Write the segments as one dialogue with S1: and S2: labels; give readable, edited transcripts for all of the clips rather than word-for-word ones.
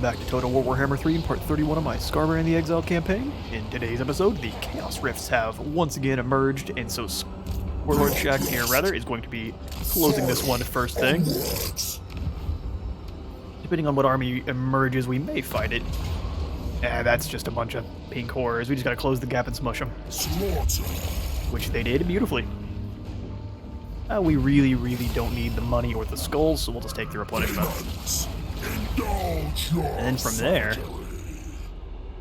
S1: welcome back to Total War Warhammer 3 in part 31 of my Scarver and the Exile campaign. In today's episode, the Chaos Rifts have once again emerged, and so Warlord Shax here, rather, is going to be closing this one first thing. Depending on what army emerges, we may fight it. That's just a bunch of pink horrors. We just gotta close the gap and smush them. Which they did beautifully. We really don't need the money or the skulls, so we'll just take the replenishment. And then from there,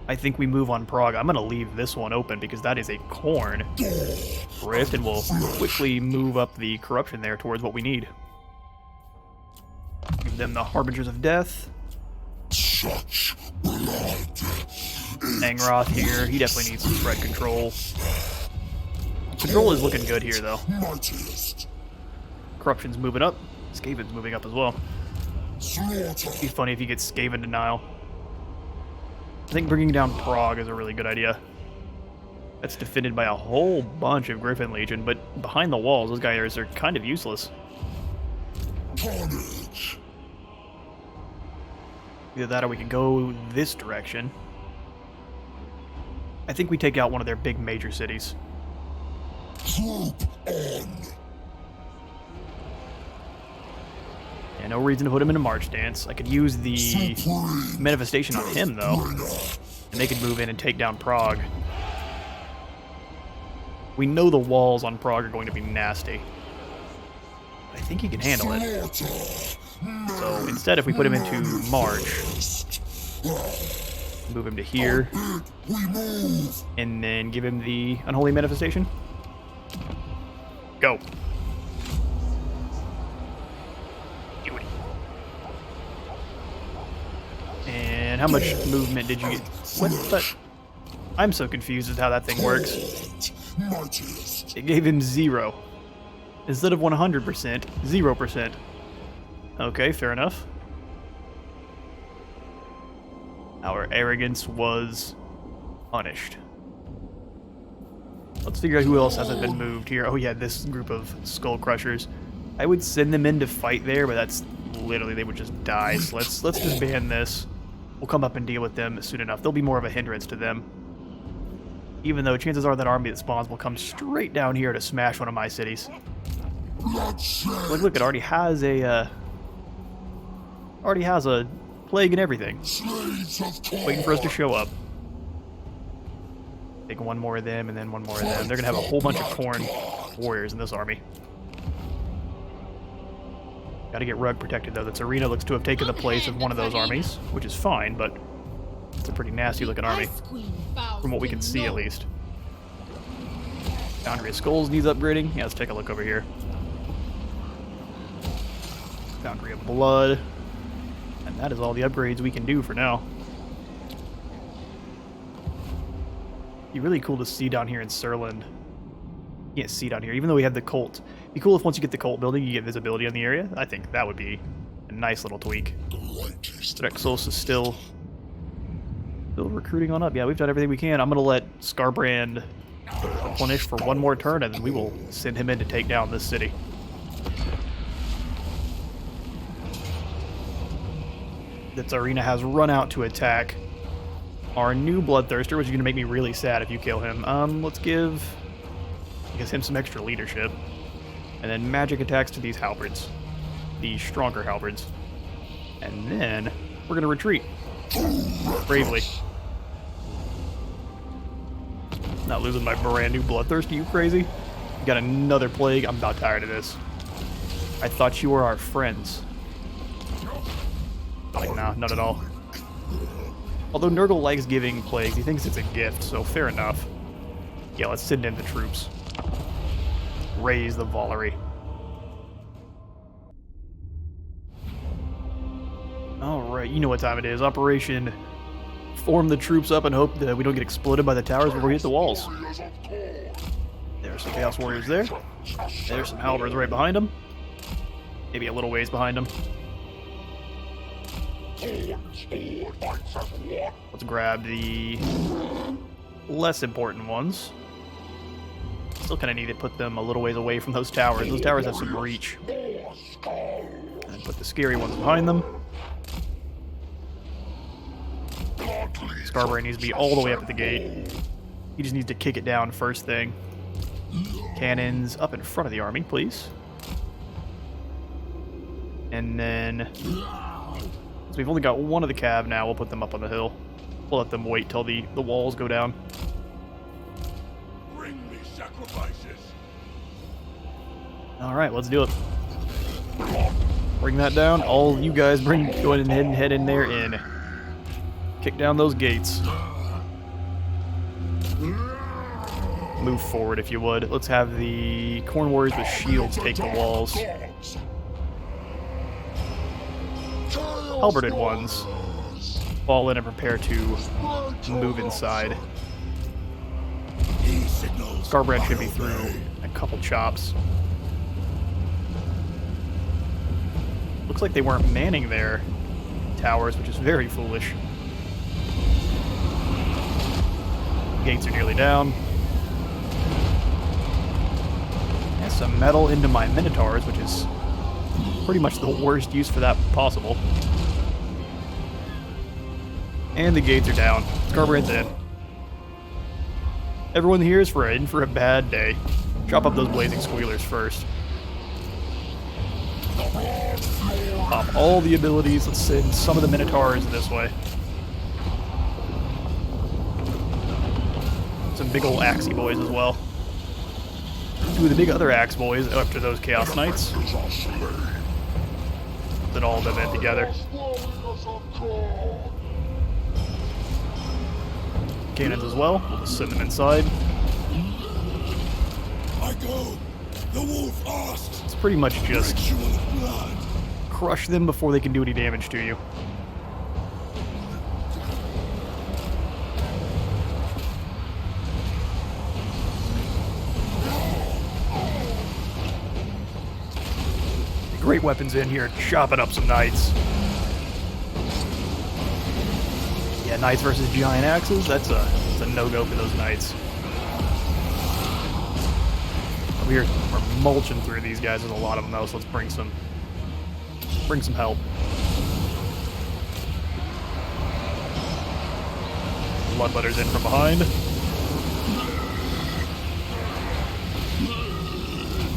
S1: I think we move on Prague. I'm going to leave this one open because that is a Khorne rift, and we'll quickly move up the corruption there towards what we need. Give them the Harbingers of Death. Angroth here, he definitely needs some spread control. Control is looking good here, though. Corruption's moving up. Skaven's moving up as well. It'd be funny if you get Skaven denial. I think bringing down Prague is a really good idea. That's defended by a whole bunch of Griffin Legion, but behind the walls, those guys are kind of useless. Either that or we can go this direction. I think we take out one of their big major cities. Troop on. Yeah, no reason to put him in a march stance. I could use the manifestation on him, though, and they could move in and take down Prague. We know the walls on Prague are going to be nasty. I think he can handle it. So instead, if we put him into march, move him to here, and then give him the unholy manifestation. Go. And how much movement did you get? What the? I'm so confused with how that thing works. It gave him 0. Instead of 100%, 0%. Okay, fair enough. Our arrogance was punished. Let's figure out who else hasn't been moved here. Oh yeah, this group of Skull Crushers. I would send them in to fight there, but that's literally, they would just die. So let's just ban this. We'll come up and deal with them soon enough. They'll be more of a hindrance to them. Even though chances are that army that spawns will come straight down here to smash one of my cities. Look, it already has a plague and everything. Waiting for us to show up. Take one more of them and then one more of them. They're gonna have a whole bunch of Khorne warriors in this army. Gotta get rug protected, though. This arena looks to have taken the place of one of those armies, which is fine, but it's a pretty nasty-looking army, from what we can see, at least. Foundry of Skulls needs upgrading. Yeah, let's take a look over here. Foundry of Blood. And that is all the upgrades we can do for now. It'd be really cool to see down here in Surland. You can't see down here, even though we have the Cult. It'd be cool if once you get the Cult building, you get visibility on the area. I think that would be a nice little tweak. Drexos is still recruiting on up. Yeah, we've done everything we can. I'm going to let Scarbrand replenish for one more turn, and then we will send him in to take down this city. This arena has run out to attack our new Bloodthirster, which is going to make me really sad if you kill him. Let's give him some extra leadership. And then magic attacks to these halberds. The stronger halberds. And then we're going to retreat. Bravely. Not losing my brand new Bloodthirst, you crazy? You got another plague? I'm about tired of this. I thought you were our friends. Like, nah, not at all. Although Nurgle likes giving plagues, he thinks it's a gift, so fair enough. Yeah, let's send in the troops. Raise the Valerie. Alright, you know what time it is. Operation form the troops up and hope that we don't get exploded by the towers before we hit the walls. There's some Chaos Warriors there. There's some Halberds right behind them. Maybe a little ways behind them. Let's grab the less important ones. Still kind of need to put them a little ways away from those towers. Those towers have some reach. And then put the scary ones behind them. Scarbrand needs to be all the way up at the gate. He just needs to kick it down first thing. Cannons up in front of the army, please. And then... So we've only got one of the cav now. We'll put them up on the hill. We'll let them wait till the walls go down.
S2: Bring me sacrifices.
S1: Alright, let's do it. Bring that down. All you guys go ahead and head in there and kick down those gates. Move forward if you would. Let's have the Khorne warriors with shields take the walls. Halberded ones fall in and prepare to move inside. Scarbrand should be through a couple chops. Looks like they weren't manning their towers, which is very foolish. Gates are nearly down. And some metal into my Minotaurs, which is pretty much the worst use for that possible. And the gates are down. Scarbrand's in. Everyone here is in for a bad day. Chop up those blazing squealers first. Pop all the abilities. Let's send some of the Minotaurs this way. Some big old Axey boys as well. Two of the big other Axe boys up to those Chaos Knights. Then all of them in together. Cannons as well. We'll just send them inside.
S2: I go. The wolf asks.
S1: It's pretty much just crush them before they can do any damage to you. Great weapons in here, chopping up some knights. Yeah, knights versus giant axes, that's a no-go for those knights. Over here, we're mulching through these guys. There's a lot of them though, so let's bring some help. Bloodletter's in from behind.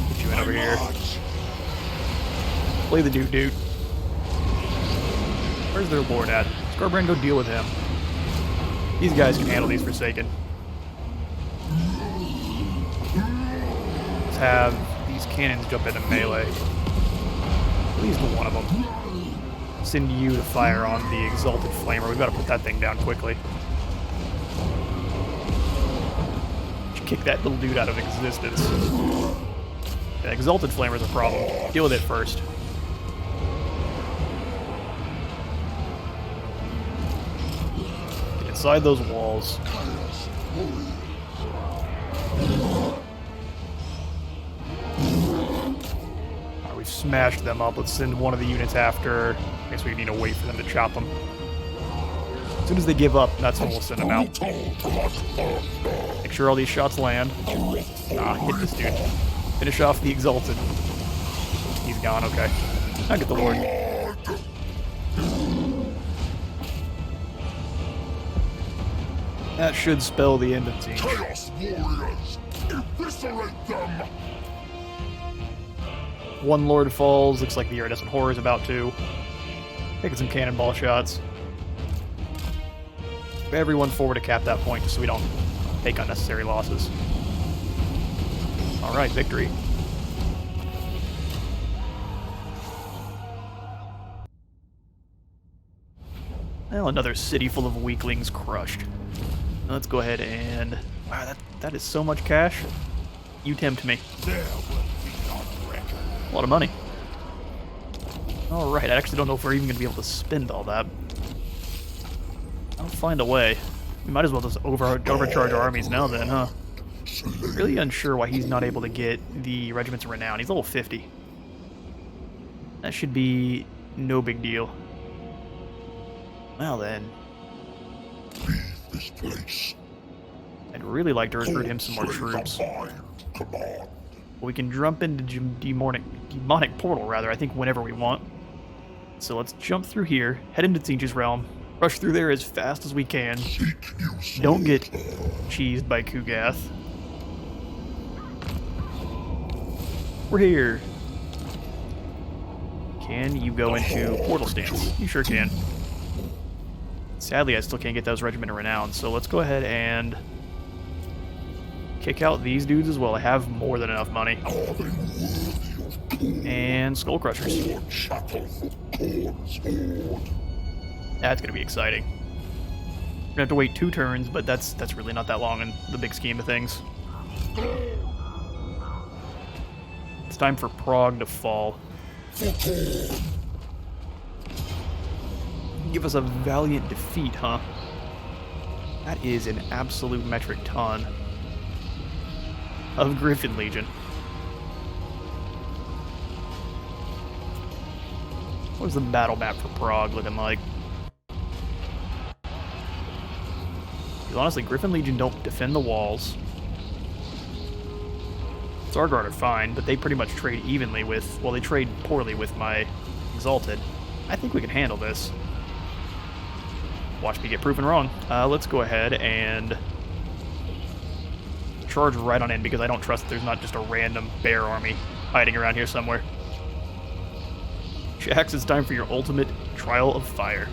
S1: Get you in over here. Play the dude. Where's their lord at? Scarbrand, go deal with him. These guys can handle these Forsaken. Let's have these cannons jump into melee. At least one of them. Send you to fire on the Exalted Flamer. We've got to put that thing down quickly. Just kick that little dude out of existence. The Exalted Flamer is a problem. Deal with it first. Get inside those walls. We've smashed them up. Let's send one of the units after. I guess we need to wait for them to chop them. As soon as they give up, that's when we'll send them out. Make sure all these shots land. Hit this dude. Finish off the Exalted. He's gone, okay. I'll get the Lord. That should spell the end of the siege.
S2: Chaos warriors, eviscerate them.
S1: One Lord falls. Looks like the Iridescent Horror is about to. Taking some cannonball shots. Everyone forward to cap that point just so we don't take unnecessary losses. Alright, victory. Well, another city full of weaklings crushed. Now let's go ahead and... Wow, that is so much cash. You tempt me. A lot of money. Alright, I actually don't know if we're even going to be able to spend all that. I'll find a way. We might as well just overcharge our armies now then, huh? Really unsure why he's not able to get the Regiments of Renown. He's level 50. That should be no big deal. Well then.
S2: Leave this place.
S1: I'd really like to recruit him some more troops. We can jump into demonic portal, rather, I think whenever we want. So let's jump through here, head into Tzeentch's realm, Rush through there as fast as we can.
S2: Seek you
S1: Don't get
S2: slaughter.
S1: cheesed by Kugath. We're here. Can you go into portal stance? You sure can. Sadly, I still can't get those Regiment of Renown, so let's go ahead and kick out these dudes as well. I have more than enough money.
S2: Are they worthy of Khorne?
S1: And Skull Crushers.
S2: Or chattel for Khorne's horde?
S1: That's gonna be exciting. We're gonna have to wait 2 turns, but that's really not that long in the big scheme of things. It's time for Prague to fall.
S2: For Khorne.
S1: Give us a valiant defeat, huh? That is an absolute metric ton of Griffin Legion. What's the battle map for Prague looking like? Because honestly, Griffin Legion don't defend the walls. Zargard are fine, but they pretty much trade evenly with... Well, they trade poorly with my Exalted. I think we can handle this. Watch me get proven wrong. Let's go ahead and charge right on in, because I don't trust that there's not just a random bear army hiding around here somewhere. Jax, it's time for your ultimate trial of fire.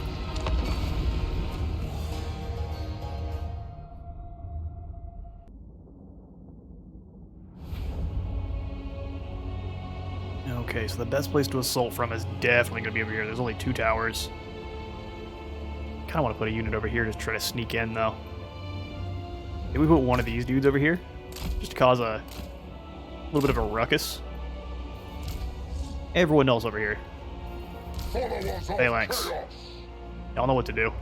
S1: Okay, so the best place to assault from is definitely going to be over here. There's only 2 towers. Kind of want to put a unit over here to try to sneak in, though. Maybe we put one of these dudes over here, just to cause a little bit of a ruckus. Everyone else over here.
S2: Followers of
S1: Phalanx.
S2: chaos.
S1: Y'all know what to do.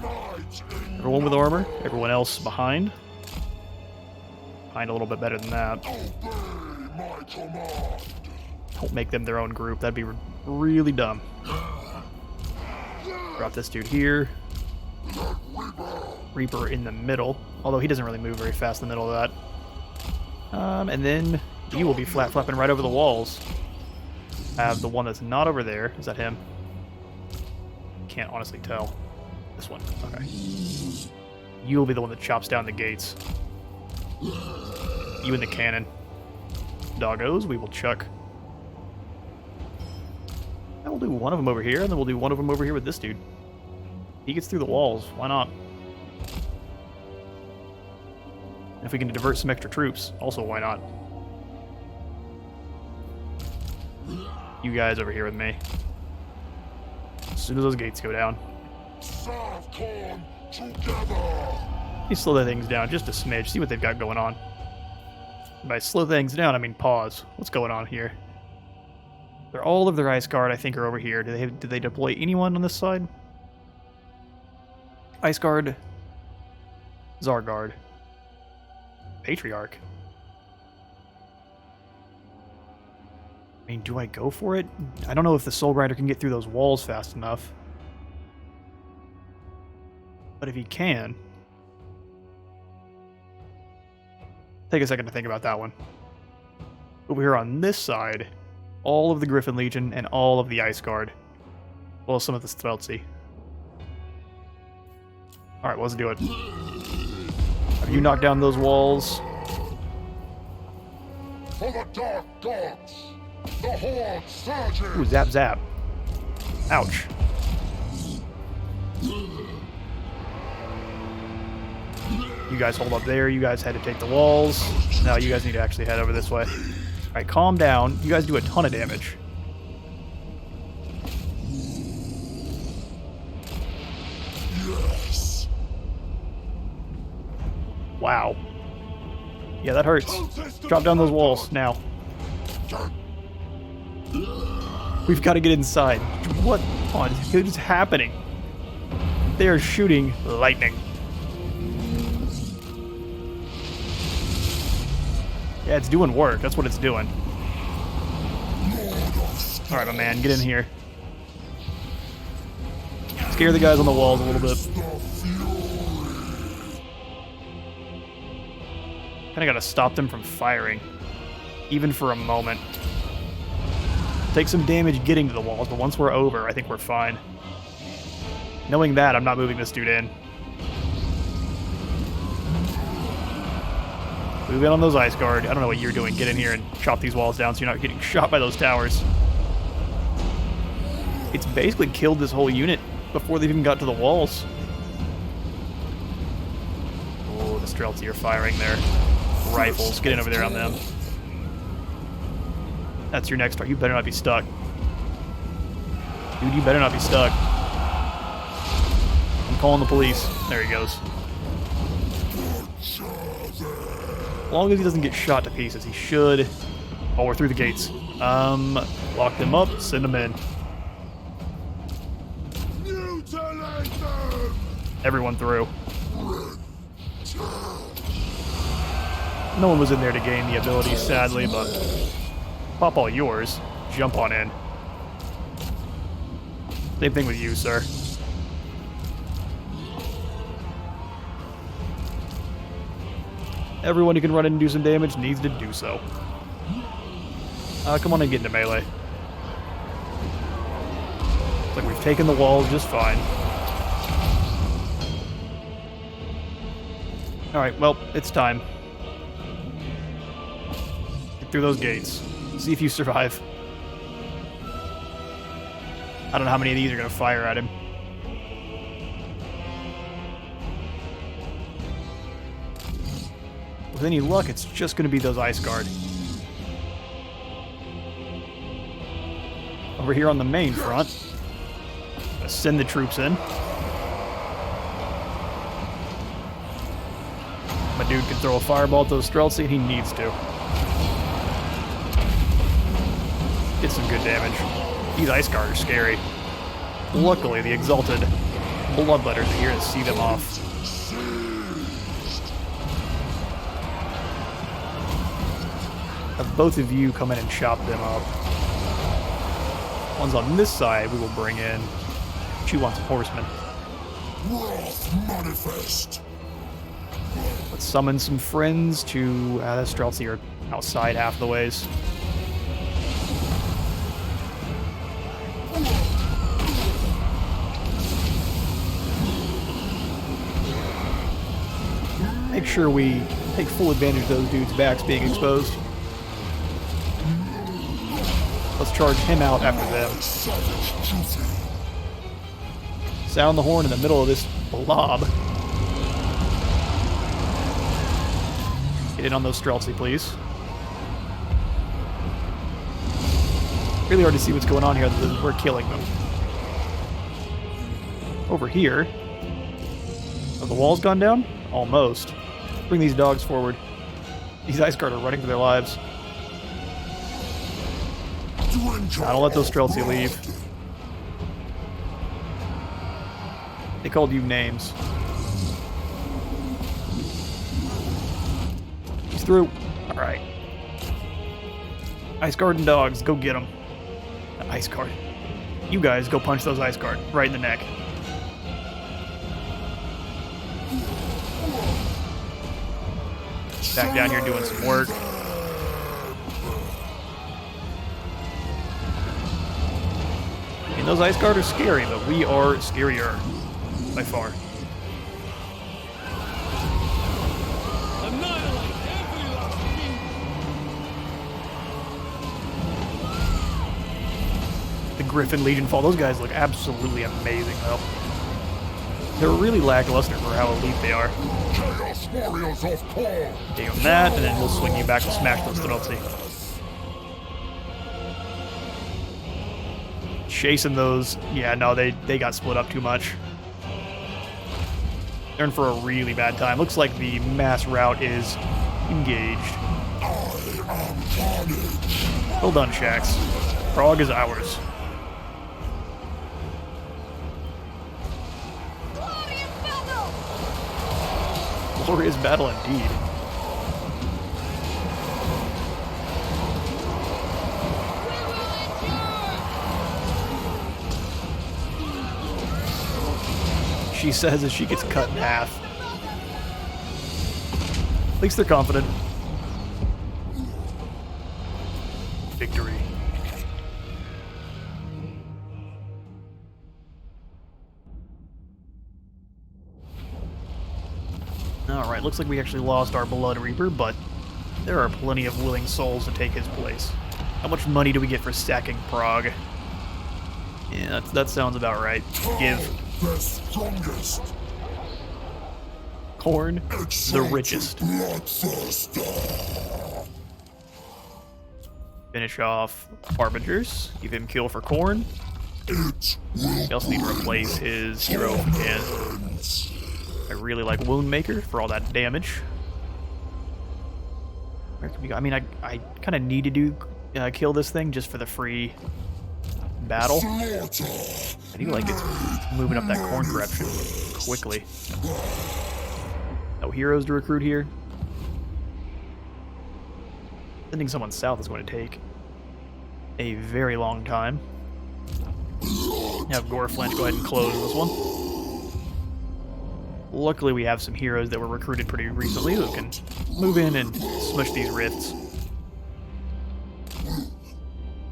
S2: Might in
S1: Everyone with armor, everyone else behind. Behind a little bit better than that.
S2: obey my command.
S1: Don't make them their own group. That'd be really dumb. Drop this dude here. Reaper in the middle. Although he doesn't really move very fast in the middle of that. And then you will be flapping right over the walls. I have the one that's not over there. Is that him? Can't honestly tell. This one. Okay. You'll be the one that chops down the gates. You and the cannon. Doggos, we will chuck. And we'll do one of them over here, and then we'll do one of them over here with this dude. He gets through the walls. Why not? And if we can divert some extra troops, also why not? You guys over here with me. As soon as those gates go down.
S2: Serve Khorne together.
S1: You slow the things down just a smidge. See what they've got going on. And by slow things down, I mean pause. What's going on here? They're all of their Ice Guard, I think, are over here. Did they deploy anyone on this side? Ice Guard. Zargard. Patriarch. I mean, do I go for it? I don't know if the Soul Rider can get through those walls fast enough. But if he can... Take a second to think about that one. Over here on this side, all of the Griffin Legion and all of the Ice Guard. Well, some of the Streltsy. Alright, let's do it. Have you knocked down those walls?
S2: For the dark gods. The horde surges.
S1: Ooh, zap zap. Ouch. You guys hold up there. You guys had to take the walls. Now you guys need to actually head over this way. Alright, calm down. You guys do a ton of damage.
S2: Yes.
S1: Wow. Yeah, that hurts. Drop down those walls now. We've got to get inside. What on is happening? They are shooting lightning. Yeah, it's doing work. That's what it's doing. Alright, my man, get in here. Scare the guys on the walls a little bit. Kinda gotta stop them from firing. Even for a moment. Take some damage getting to the walls, but once we're over, I think we're fine. Knowing that, I'm not moving this dude in. Move in on those ice guard. I don't know what you're doing. Get in here and chop these walls down so you're not getting shot by those towers. It's basically killed this whole unit before they've even got to the walls. Oh, the Streltsy are firing their rifles. Get in over there on them. That's your next target. You better not be stuck. Dude, you better not be stuck. I'm calling the police. There he goes. As long as he doesn't get shot to pieces, he should. Oh, we're through the gates. Lock them up, send them in. Everyone through. No one was in there to gain the ability, sadly, but pop all yours. Jump on in. Same thing with you, sir. Everyone who can run in and do some damage needs to do so. Come on and get into melee. Looks like we've taken the walls just fine. Alright, well, it's time. Get through those gates. See if you survive. I don't know how many of these are going to fire at him. With any luck, it's just going to be those ice guard. Over here on the main front, let's send the troops in. My dude can throw a fireball at those Streltsy, and he needs to. Get some good damage. These ice guard are scary. Luckily, the exalted bloodletters are here to see them off. Have both of you come in and chop them up. Ones on this side we will bring in. She wants horsemen.
S2: Wrath manifest.
S1: Let's summon some friends to... the Streltsy are outside half the ways. Make sure we take full advantage of those dudes' backs being exposed. Let's charge him out after them. Sound the horn in the middle of this blob. Get in on those Streltsy, please. Really hard to see what's going on here. We're killing them. Over here. Have the walls gone down? Almost. Bring these dogs forward. These ice guard are running for their lives. I don't let those Streltsy leave. They called you names. He's through. Alright. Ice guard and dogs, go get them. Ice guard. You guys go punch those ice guard right in the neck. Back down here doing some work. And those ice guard are scary, but we are scarier. By far. The Griffin Legion fall. Those guys look absolutely amazing, though. They're really lackluster for how elite they are.
S2: Chaos Warriors of Khorne.
S1: Take on that, and then we'll swing you back to smash those Streltsy. Chasing those, yeah, no, they got split up too much. They're in for a really bad time. Looks like the mass rout is engaged. Well done, Shax. PRAAG is ours. Glorious battle indeed. She says as she gets cut in half. At least they're confident. Victory. Alright, looks like we actually lost our Blood Reaper, but there are plenty of willing souls to take his place. How much money do we get for stacking PRAAG? Yeah, that sounds about right. Give.
S2: The strongest.
S1: Khorne, the richest. Finish off Harbingers. Give him kill for Khorne. We also need to replace his hero if we can. I really like Woundmaker for all that damage. Where can we go? I mean, I kind of need to do kill this thing just for the free battle. I do like it's moving up that Khorne corruption quickly. No heroes to recruit here. Sending someone south is going to take a very long time. Have Goreflench go ahead and close this one. Luckily, we have some heroes that were recruited pretty recently who can move in and smush these rifts.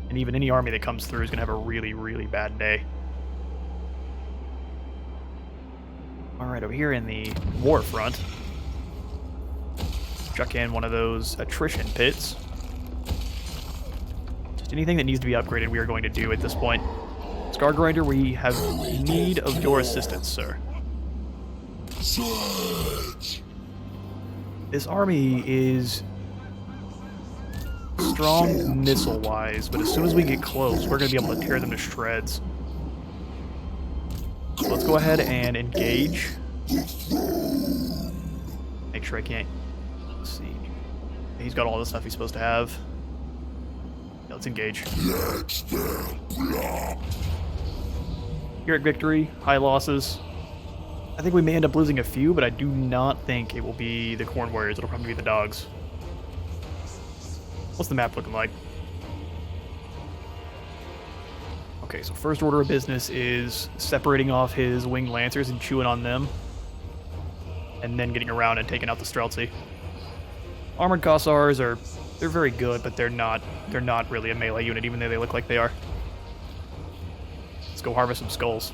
S1: And even any army that comes through is going to have a really, really bad day. Alright, over here in the war front, chuck in one of those attrition pits. Just anything that needs to be upgraded we are going to do at this point. Scargrinder, we have need of your assistance, sir. This army is strong missile-wise, but as soon as we get close, we're going to be able to tear them to shreds. So let's go ahead and engage. Make sure I can't... Let's see. He's got all the stuff he's supposed to have. Yeah, let's engage. Pyrrhic victory, high losses. I think we may end up losing a few, but I do not think it will be the Khorne Warriors. It'll probably be the dogs. What's the map looking like? Okay, so first order of business is separating off his winged lancers and chewing on them. And then getting around and taking out the Streltsy. Armored Kossars they're very good, but they're not really a melee unit, even though they look like they are. Let's go harvest some skulls.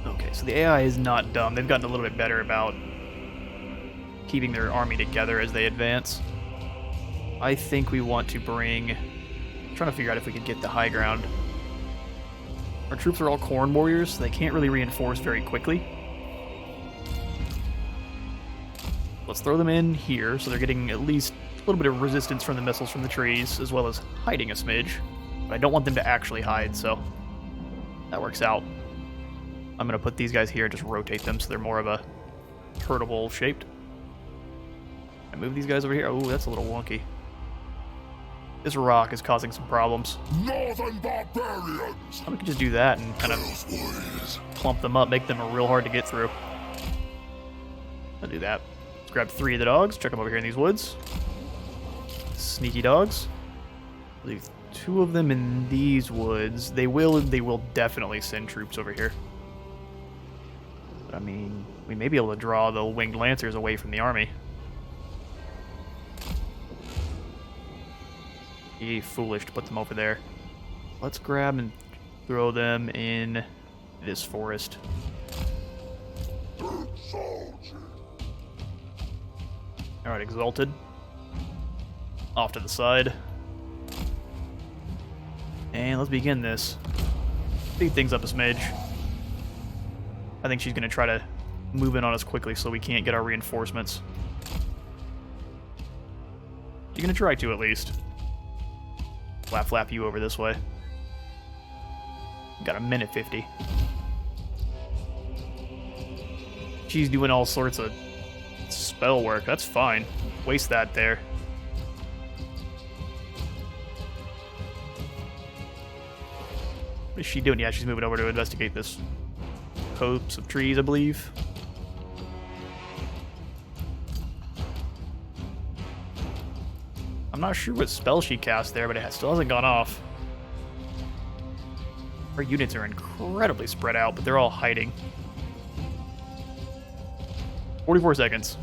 S1: Okay, so the AI is not dumb. They've gotten a little bit better about keeping their army together as they advance. I think we want to bring... I'm trying to figure out if we could get the high ground. Our troops are all Khorne warriors, so they can't really reinforce very quickly. Let's throw them in here, so they're getting at least a little bit of resistance from the missiles from the trees, as well as hiding a smidge. But I don't want them to actually hide, so that works out. I'm going to put these guys here and just rotate them so they're more of a herdable shaped. I move these guys over here. Oh, that's a little wonky. This rock is causing some problems.
S2: Northern barbarians.
S1: We could just do that and kind of clump them up, make them real hard to get through. I'll do that. Let's grab 3 of the dogs, chuck them over here in these woods. Sneaky dogs. Leave 2 of them in these woods. They will definitely send troops over here. But I mean, we may be able to draw the winged lancers away from the army. Be foolish to put them over there. Let's grab and throw them in this forest. Alright, Exalted. Off to the side. And let's begin this. Speed things up a smidge. I think she's going to try to move in on us quickly so we can't get our reinforcements. She's going to try to, at least. Flap you over this way. Got a minute 50. She's doing all sorts of spell work. That's fine. Waste that there. What is she doing? Yeah, she's moving over to investigate this copse of trees, I believe. I'm not sure what spell she cast there, but it still hasn't gone off. Her units are incredibly spread out, but they're all hiding. 44 seconds.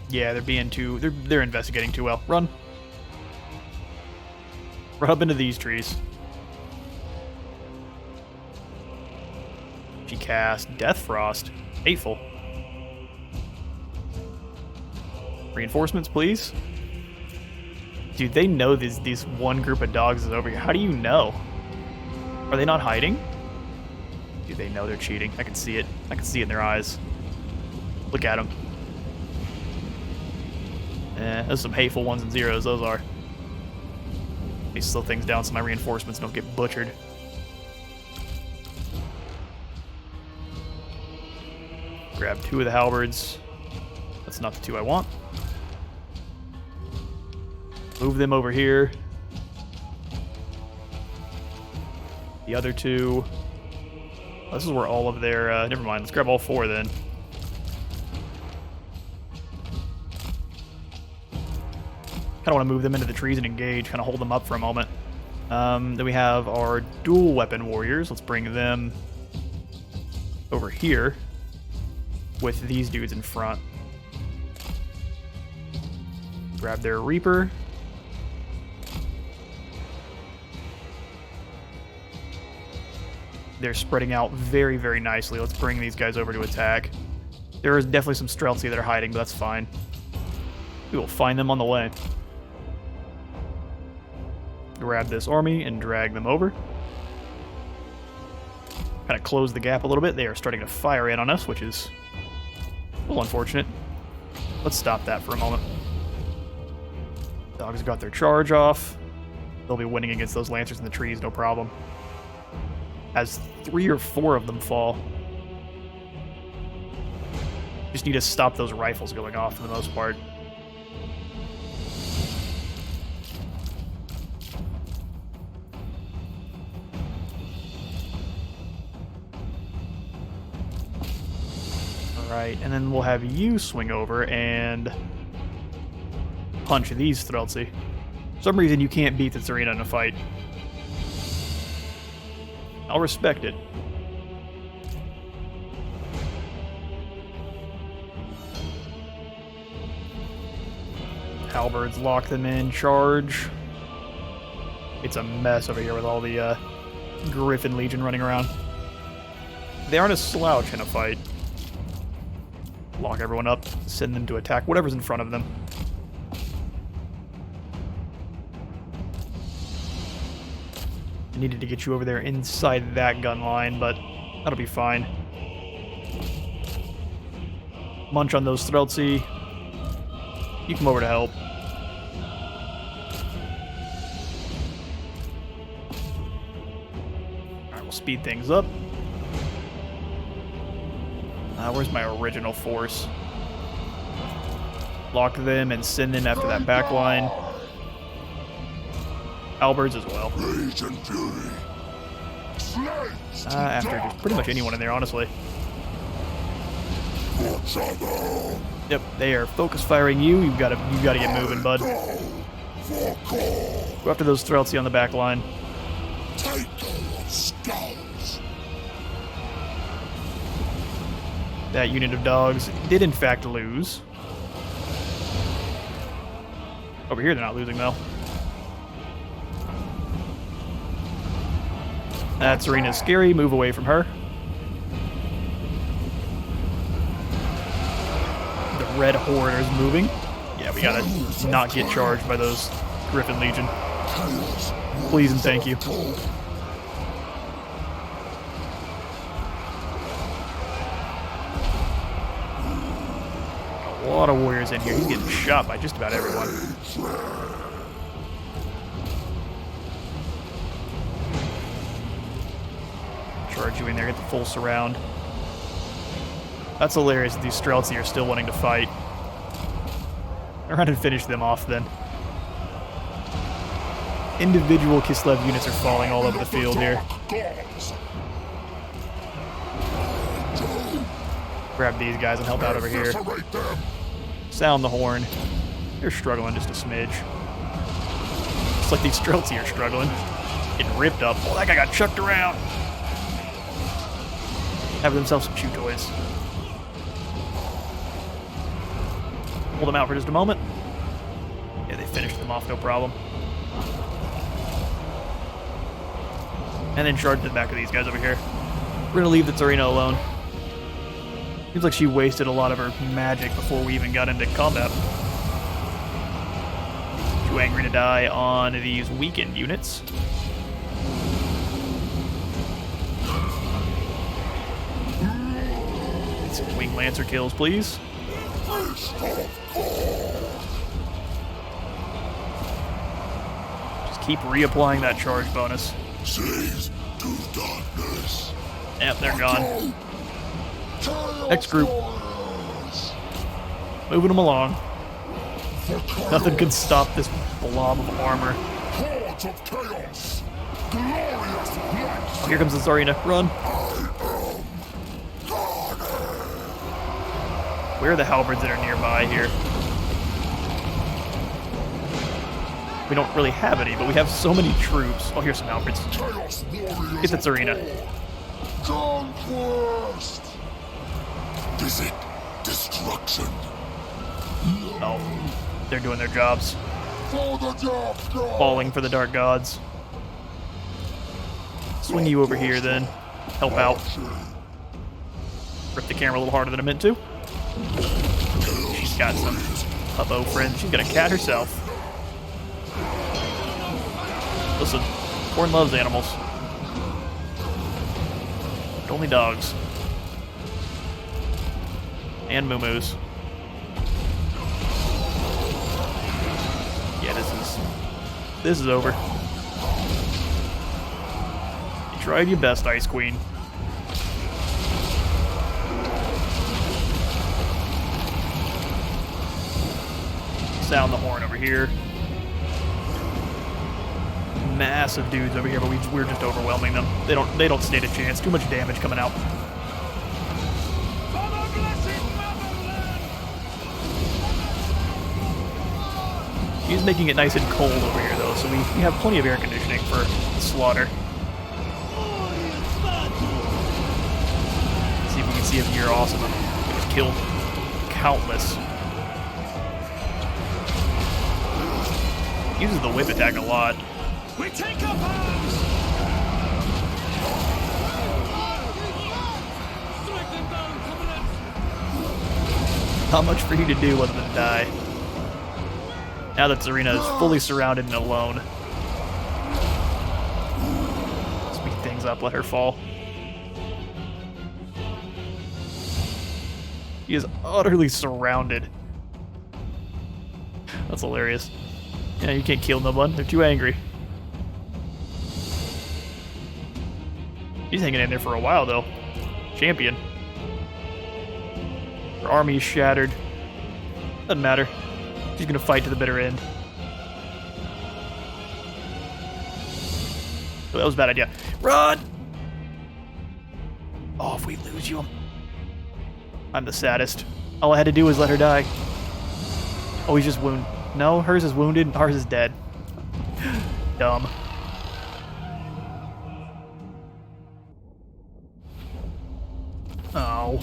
S1: Yeah, they're being too... They're investigating too well. Run. Run up into these trees. She cast Death Frost. Hateful. Reinforcements, please. Dude, they know this one group of dogs is over here. How do you know? Are they not hiding? Dude, they know they're cheating. I can see it. I can see it in their eyes. Look at them. Those are some hateful ones and zeros, those are. Let me slow things down so my reinforcements don't get butchered. Grab 2 of the halberds. That's not the 2 I want. Move them over here. The other 2. This is where all of their... never mind, let's grab all 4 then. Kind of want to move them into the trees and engage, kind of hold them up for a moment. Then we have our dual weapon warriors. Let's bring them over here with these dudes in front. Grab their Reaper. They're spreading out very, very nicely. Let's bring these guys over to attack. There is definitely some Streltsy that are hiding, but that's fine. We will find them on the way. Grab this army and drag them over. Kind of close the gap a little bit. They are starting to fire in on us, which is a little unfortunate. Let's stop that for a moment. Dogs got their charge off. They'll be winning against those Lancers in the trees, no problem. As 3 or 4 of them fall. Just need to stop those rifles going off for the most part. Alright, and then we'll have you swing over and punch these Streltsy. For some reason you can't beat the Tsarina in a fight. I'll respect it. Halberds lock them in, charge. It's a mess over here with all the Griffin Legion running around. They aren't a slouch in a fight. Lock everyone up, send them to attack whatever's in front of them. I needed to get you over there inside that gun line, but that'll be fine. Munch on those Streltsy. You come over to help. Alright, we'll speed things up. Where's my original force? Lock them and send in after that back line. Halberds as well. After just pretty much anyone in there, honestly. Yep, they are focus firing you. You've got to get moving, bud. Go after those Streltsy on the back line. That unit of dogs did in fact lose. Over here they're not losing though. That Serena's scary. Move away from her. The red horde is moving. Yeah, we gotta not get charged by those Griffin Legion. Please and thank you. A lot of warriors in here. He's getting shot by just about everyone. Charge you in there, get the full surround. That's hilarious that these Streltsy are still wanting to fight. Around and finish them off then. Individual Kislev units are falling all over the field here. Grab these guys and help out over here. Sound the horn. They're struggling just a smidge. Looks like these Streltsy are struggling. Getting ripped up. Oh, that guy got chucked around. Have themselves some chew toys. Hold them out for just a moment. Yeah, they finished them off, no problem. And then charge the back of these guys over here. We're gonna leave the Tsarina alone. Seems like she wasted a lot of her magic before we even got into combat. Too angry to die on these weakened units. Get some Wing Lancer kills, please. Just keep reapplying that charge bonus.
S2: Seize to darkness.
S1: Yep, they're gone. Next group. Moving them along. Nothing can stop this blob of armor.
S2: Hordes of chaos. Glorious light.
S1: Oh, here comes the Tsarina. Run. Where are the halberds that are nearby here? We don't really have any, but we have so many troops. Oh, here's some halberds.
S2: Chaos warriors.
S1: Get the Tsarina.
S2: Conquest. Visit destruction.
S1: Oh, they're doing their jobs.
S2: For the dark god.
S1: Falling for the dark gods. Swing you over here then. Help out. Rip the camera a little harder than I meant to. She's got some hubbo friends. She's gonna cat herself. Listen, Khorne loves animals. But only dogs. And moo-moos. Yeah, this is over. You tried your best, Ice Queen. Sound the horn over here. Massive dudes over here, but we're just overwhelming them. They don't stand a chance. Too much damage coming out. She's making it nice and cold over here, though, so we have plenty of air conditioning for the slaughter. Let's see if we can see if you're awesome. We just killed countless. Uses the whip attack a lot.
S3: We take up arms! Strike them down, comrades!
S1: Not much for you to do other than die. Now that Tsarina is fully surrounded and alone. Speed things up, let her fall. She is utterly surrounded. That's hilarious. Yeah, you can't kill no one. They're too angry. She's hanging in there for a while, though. Champion. Her army is shattered. Doesn't matter. She's gonna fight to the bitter end. Oh, that was a bad idea. Run! Oh, if we lose you, I'm the saddest. All I had to do was let her die. Oh, he's just wounded. No, hers is wounded, ours is dead. Dumb. Oh.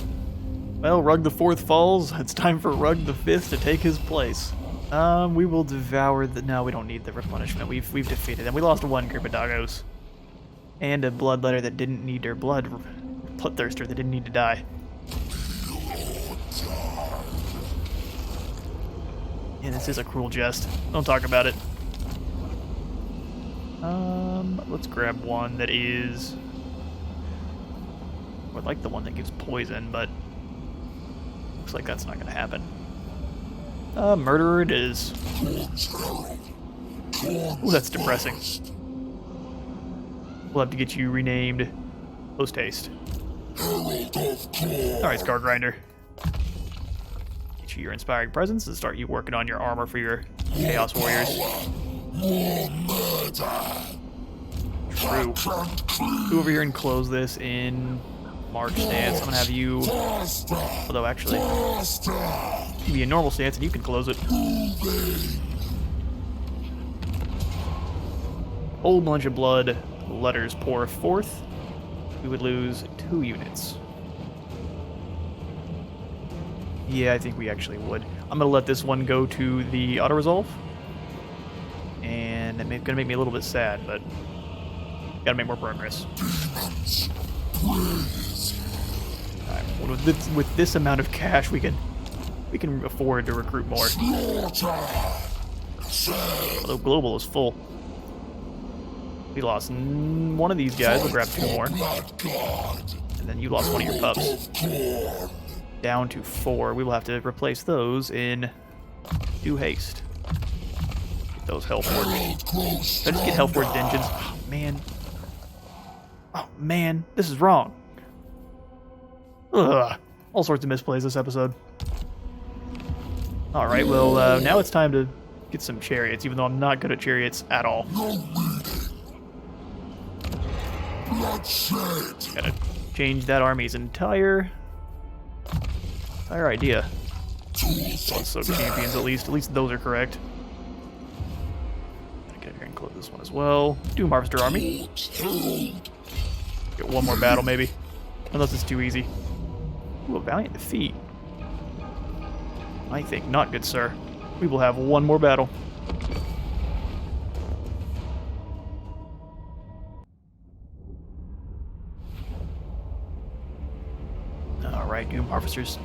S1: Well, Rug the Fourth falls. It's time for Rug the Fifth to take his place. We will devour the... No, we don't need the replenishment. We've defeated them. We lost one group of doggos. And a bloodletter that didn't need their blood. Bloodthirster that didn't need to die. Yeah, this is a cruel jest. Don't talk about it. Let's grab one that is... I would like the one that gives poison, but... looks like that's not going to happen. Murderer it is. Ooh, that's depressing. We'll have to get you renamed Post-Haste. Alright, Scar Grinder. Get you your Inspiring Presence and start you working on your armor for your Chaos Warriors. True. Go over here and close this in March stance. I'm gonna have you... although, actually... give you a normal stance and you can close it. Whole bunch of blood. Letters pour forth. We would lose 2 units. Yeah, I think we actually would. I'm gonna let this one go to the auto-resolve. And it's gonna make me a little bit sad, but... Gotta make more progress. Alright, with this amount of cash, we can afford to recruit more. Although Global is full. We lost one of these guys. We'll grab 2 more. And then you lost one of your pups. Down to 4. We will have to replace those in due haste. Get those health ward. Did I just get health ward engines? Oh, man. Oh, man. This is wrong. Ugh. All sorts of misplays this episode. Alright, well, now it's time to get some chariots, even though I'm not good at chariots at all. Gotta change that army's entire idea. So champions, at least those are correct. Gotta get here and close this one as well. Doom Harvester army. Get one more battle, maybe. Unless it's too easy. Ooh, a valiant defeat. I think not, good sir. We will have one more battle. Alright, Doom Harvesters.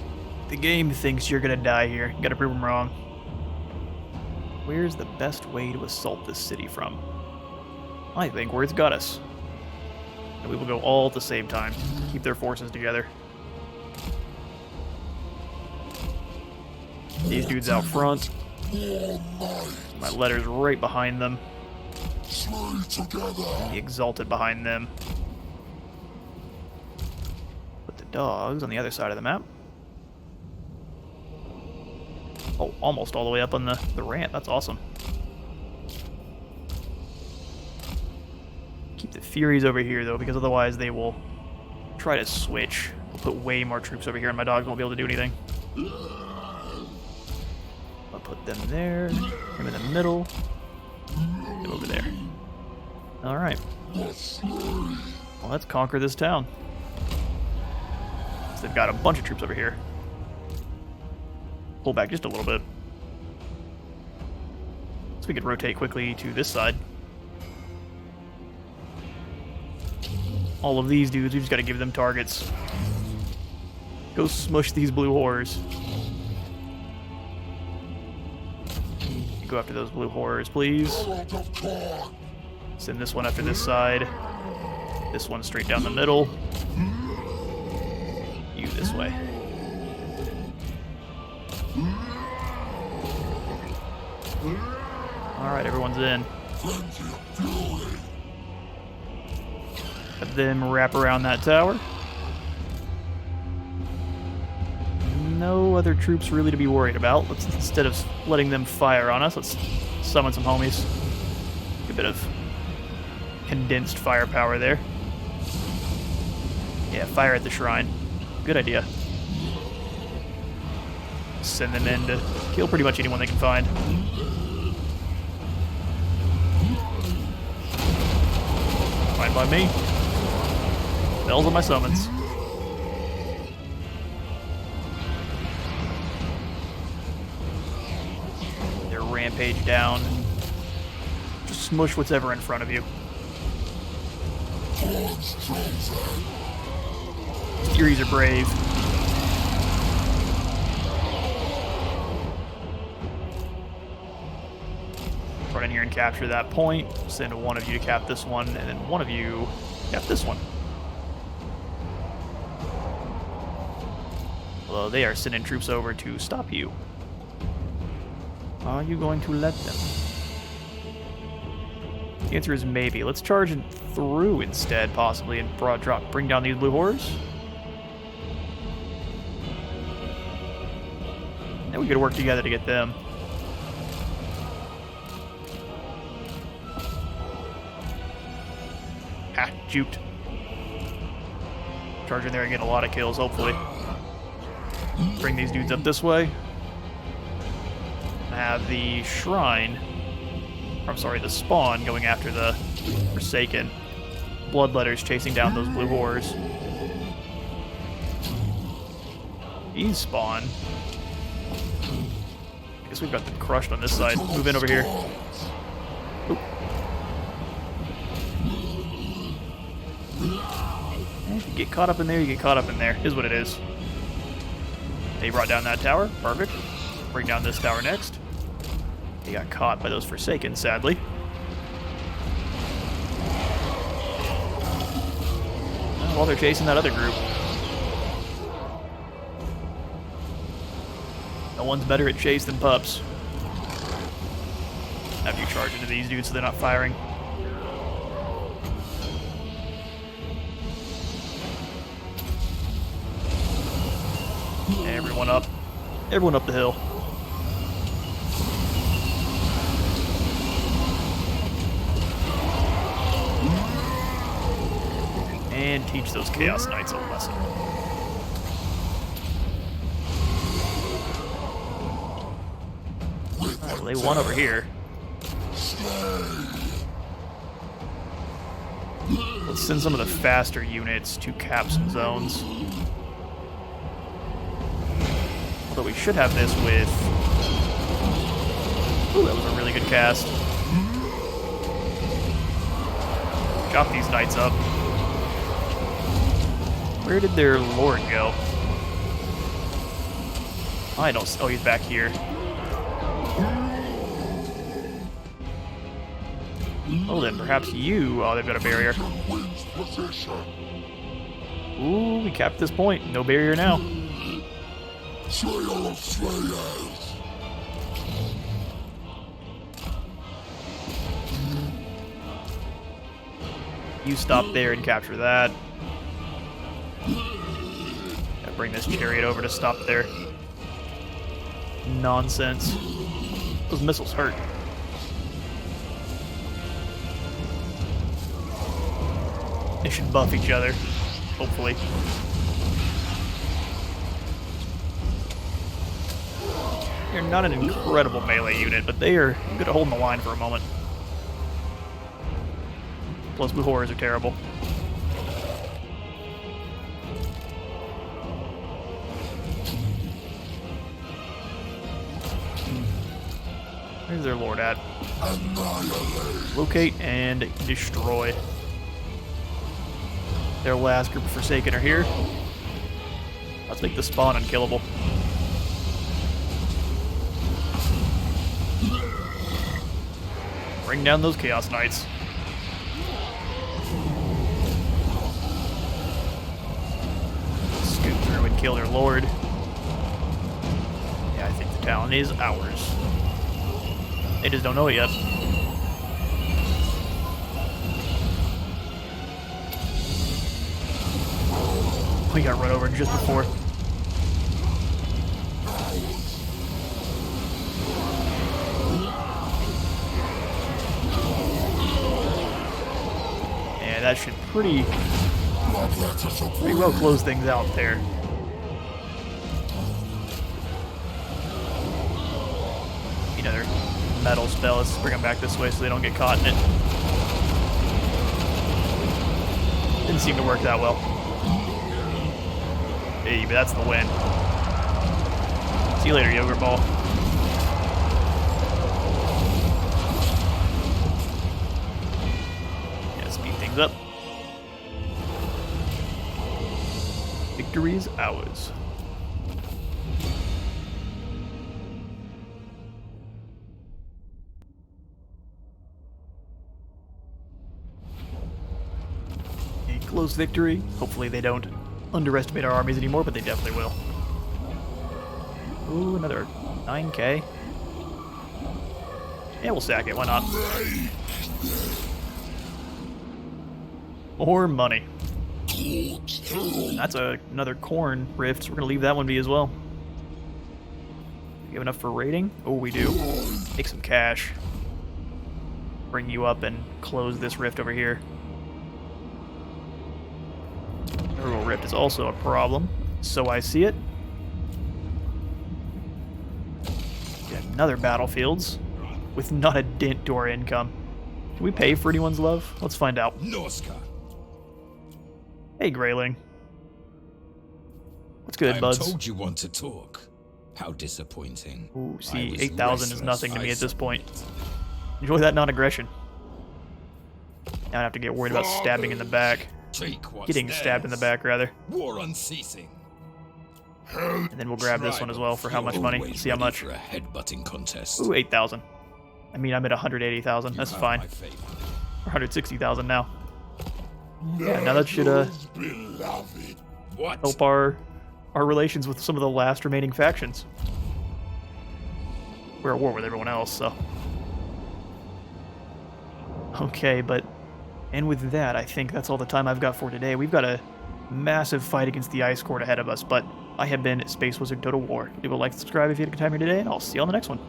S1: The game thinks you're gonna die here. You gotta prove them wrong. Where's the best way to assault this city from? I think where it's got us. And we will go all at the same time. Keep their forces together. These dudes out front. My letters right behind them. And the Exalted behind them. Put the dogs on the other side of the map. Oh, almost all the way up on the ramp. That's awesome. Keep the Furies over here, though, because otherwise they will try to switch. I'll put way more troops over here, and my dogs won't be able to do anything. I'll put them there, him in the middle, him over there. Alright. Well, let's conquer this town. So they've got a bunch of troops over here. Pull back just a little bit. So we could rotate quickly to this side. All of these dudes, we just got to give them targets. Go smush these blue horrors. Go after those blue horrors, please. Send this one after this side. This one straight down the middle. You this way. Alright, everyone's in. Let them wrap around that tower. No other troops really to be worried about. Let's, instead of letting them fire on us, let's summon some homies. A bit of condensed firepower there. Yeah, fire at the shrine. Good idea. Send them in to kill pretty much anyone they can find. Fine by me. Bells on my summons. They're rampage down. Just smush what's ever in front of you. Furies are brave. Run in here and capture that point. Send one of you to cap this one, and then one of you cap this one. Although they are sending troops over to stop you. Are you going to let them? The answer is maybe. Let's charge through instead, possibly, and broad drop. Bring down these blue horrors. And we could work together to get them. Ha, juked. Charge in there and get a lot of kills, hopefully. Bring these dudes up this way. Have the shrine, I'm sorry, the spawn going after the Forsaken. Bloodletters chasing down those blue horrors. These spawn. I guess we've got them crushed on this side. Move in over here. Oop. get caught up in there, you get caught up in there. Is what it is. They brought down that tower. Perfect. Bring down this tower next. They got caught by those Forsaken, sadly. While they're chasing that other group. No one's better at chase than pups. Have you charge into these dudes so they're not firing. Everyone up. Everyone up the hill. And teach those Chaos Knights a lesson. Alright, well, they won over here. Let's send some of the faster units to cap some zones. Although we should have this with... Ooh, that was a really good cast. Chop these knights up. Where did their lord go? I don't... Oh, he's back here. Oh, then perhaps you... Oh, they've got a barrier. Ooh, we capped this point. No barrier now. You stop there and capture that. Gotta bring this chariot over to stop their nonsense. Those missiles hurt. They should buff each other, hopefully. They're not an incredible melee unit, but they are good at holding the line for a moment. Plus, blue horrors are terrible. Where's their lord at? Locate and destroy. Their last group of Forsaken are here. Let's make the spawn unkillable. Bring down those Chaos Knights. Scoot through and kill their lord. Yeah, I think the town is ours. They just don't know it yet. We got run over just before. Yeah, that should pretty well close things out there. Another metal spell. Let's bring them back this way so they don't get caught in it. Didn't seem to work that well. Hey, but that's the win. See you later, Yogurt Ball. Yeah, speed things up. Victory is ours. A close victory. Hopefully they don't underestimate our armies anymore, but they definitely will. Ooh, another 9k. Yeah, we'll sack it, why not? More money. That's another Khorne rift, so we're gonna leave that one be as well. You have enough for raiding? Oh, we do. Take some cash. Bring you up and close this rift over here. Earl Rift is also a problem, so I see it. Get another battlefields with not a dent to our income. Can we pay for anyone's love? Let's find out.
S3: Norska.
S1: Hey, Greyling. What's good, buds?
S4: I told you want to talk. How disappointing.
S1: Ooh,
S4: I
S1: see,
S4: was
S1: 8,000 is
S4: restless,
S1: nothing to me
S4: I
S1: at this point.
S4: submit.
S1: Enjoy that non-aggression. Now I have to get worried about stabbing in the back.
S4: Take what's
S1: Getting stabbed in the back, rather.
S4: War unceasing.
S2: Hell,
S1: And then we'll grab this one as well for how much money.
S4: Always
S1: See how
S4: ready
S1: much.
S4: for a headbutting contest.
S1: Ooh, 8,000. I mean, I'm at 180,000.
S4: You
S1: That's
S4: have
S1: fine.
S4: my favor.
S1: 160,000 now. Yeah, now that should
S2: beloved.
S4: What?
S1: help our relations with some of the last remaining factions. We're at war with everyone else, so. Okay, and with that, I think that's all the time I've got for today. We've got a massive fight against the Ice Court ahead of us, but I have been Space Wizard Total War. Leave a like, subscribe if you had a good time here today, and I'll see you on the next one.